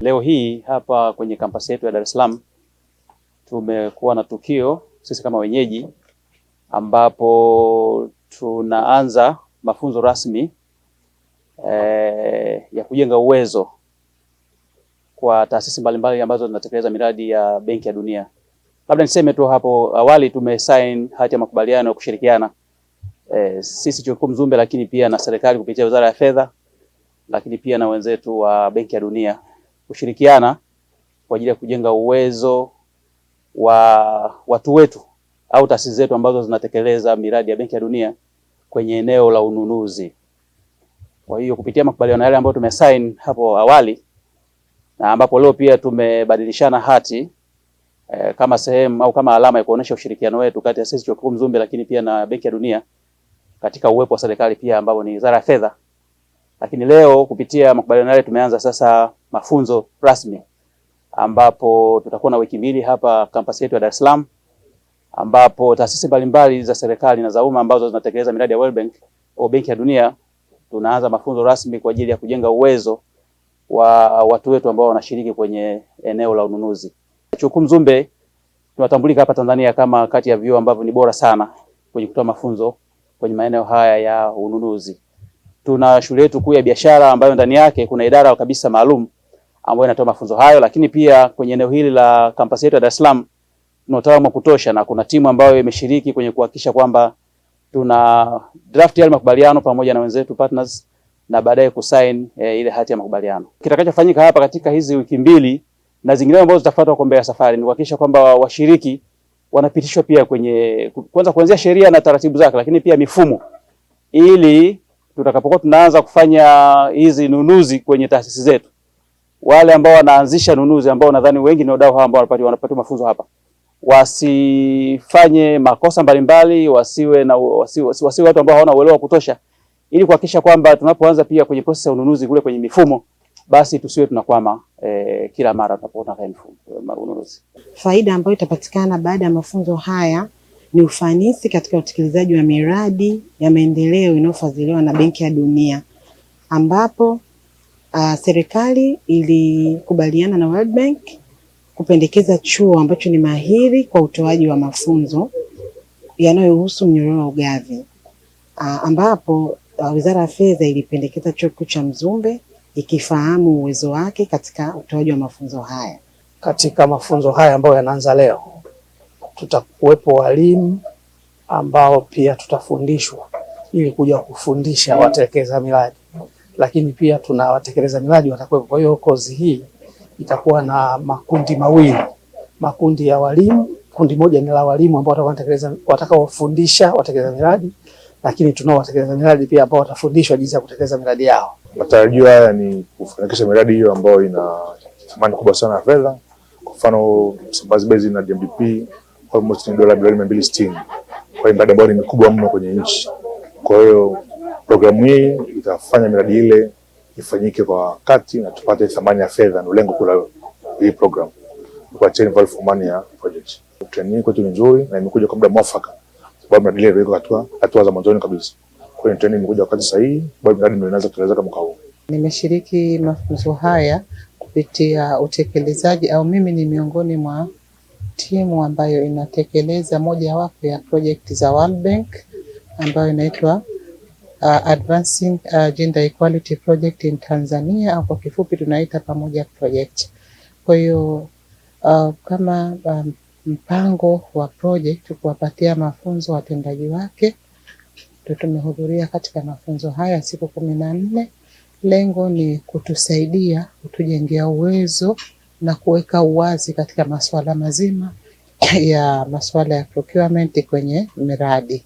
Leo hii hapa kwenye kampasi yetu ya Dar es Salaam tumekuwa na tukio sisi kama wenyeji, ambapo tunaanza mafunzo rasmi ya kujenga uwezo kwa taasisi mbalimbali ambazo zinatekeleza miradi ya Benki ya Dunia. Labda niseme tu hapo awali tumesign hati ya makubaliano ya kushirikiana sisi Chuo Kikuu Mzumbe, lakini pia na serikali kupitia Wizara ya Fedha, lakini pia na wenzetu wa Benki ya Dunia kushirikiana kwa ajili ya kujenga uwezo wa watu wetu au taasisi zetu ambazo zinatekeleza miradi ya Benki ya Dunia kwenye eneo la ununuzi. Kwa hiyo kupitia makubaliano yale ambayo tumesign hapo awali na ambapo leo pia tumebadilishana hati kama sehemu au kama alama ya kuonesha ushirikiano wetu kati ya sisi Chuo Kikuu Mzumbe lakini pia na Benki ya Dunia katika uwepo wa serikali pia ambao ni Wizara ya Fedha. Lakini leo kupitia makubaliano yale tumeanza sasa mafunzo rasmi, ambapo tutakuwa na wiki mbili hapa kampasi yetu ya Dar es Salaam, ambapo taasisi mbalimbali za serikali na za umma ambazo zinatekeleza miradi ya World Bank au Benki ya Dunia tunaanza mafunzo rasmi kwa ajili ya kujenga uwezo wa watu wetu ambao wanashiriki kwenye eneo la ununuzi. Chuo Kikuu Mzumbe tunatambulika hapa Tanzania kama kati ya vyuo ambavyo ni bora sana kwenye kutoa mafunzo kwenye maeneo haya ya ununuzi. Tuna shule yetu kuu ya biashara ambayo ndani yake kuna idara kabisa maalum ambayo inatoa mafunzo hayo, lakini pia kwenye eneo hili la kampasi yetu ya Dar es Salaam tuna wataalamu wa kutosha na kuna timu ambayo imeshiriki kwenye kuhakikisha kwamba tuna draft ya makubaliano pamoja na wenzetu partners na baadaye kusign ile hati ya makubaliano. Kitakachofanyika hapa katika hizi wiki mbili na zingine ambazo zitafuata kwa mbele ya safari ni kuhakikisha kwamba washiriki wanapitishwa pia kwenye kwanza kuanzia sheria na taratibu zake, lakini pia mifumo, ili tutakapokuwa tunaanza kufanya hizi nunuzi kwenye taasisi zetu, wale ambao wanaanzisha nunuzi ambao nadhani wengi ni wadau hao ambao wanapata mafunzo hapa, wasifanye makosa mbalimbali, wasiwe watu ambao hawana uelewa kutosha, ili kuhakikisha kwamba tunapoanza pia kwenye process ya ununuzi kule kwenye mifumo, basi tusiwe tunakwama kila mara tunapoona kwenye ununuzi. Faida ambayo itapatikana baada ya mafunzo haya ni ufanisi katika utekelezaji wa miradi ya maendeleo inayofadhiliwa na Benki ya Dunia, ambapo serikali ilikubaliana na World Bank kupendekeza chuo ambacho ni mahiri kwa utoaji wa mafunzo yanayohusu mnyororo wa ugavi, ambapo Wizara ya Fedha ilipendekeza Chuo Kikuu cha Mzumbe ikifahamu uwezo wake katika utoaji wa mafunzo haya. Katika mafunzo haya ambayo yanaanza leo, tutakuwepo walimu ambao pia tutafundishwa ili kuja kufundisha watekeleza miradi, lakini pia tuna watekeleza miradi watakuwepo. Kwa hiyo kozi hii itakuwa na makundi mawili, makundi ya walimu. Kundi moja ni la walimu ambao watakaofundisha watekeleza miradi, lakini tunao watekeleza miradi pia ambao watafundishwa jinsi ya kutekeleza miradi yao. Matarajio haya ni kufanikisha miradi hiyo ambayo ina thamani kubwa sana ya fedha. Kwa mfano Msimbazi Basin na DMDP almost ni dola milioni 260. Kwa hiyo miradi ambayo ni mikubwa mno kwenye nchi. Kwa hiyo programu hii itafanya miradi ile ifanyike kwa wakati na tupate thamani ya fedha, ndio lengo kuu hii program. Kwa chain value for money ya project. Training kwetu ni nzuri na imekuja kwa muda mwafaka, sababu miradi ile iko hatua za mwanzoni kabisa. Kwa hiyo training imekuja wakati sahihi, sababu miradi ndio inaanza kutekelezeka mwaka huu. Nimeshiriki mafunzo haya kupitia utekelezaji, au mimi ni miongoni mwa timu ambayo inatekeleza moja wapo ya project za World Bank ambayo inaitwa Advancing Gender Equality Project in Tanzania, au kwa kifupi tunaita Pamoja Project. Kwa hiyo kama mpango wa project kuwapatia mafunzo watendaji wake, tumehudhuria katika mafunzo haya siku 14. Lengo ni kutusaidia kutujengea uwezo na kuweka uwazi katika masuala mazima ya masuala ya procurement kwenye miradi.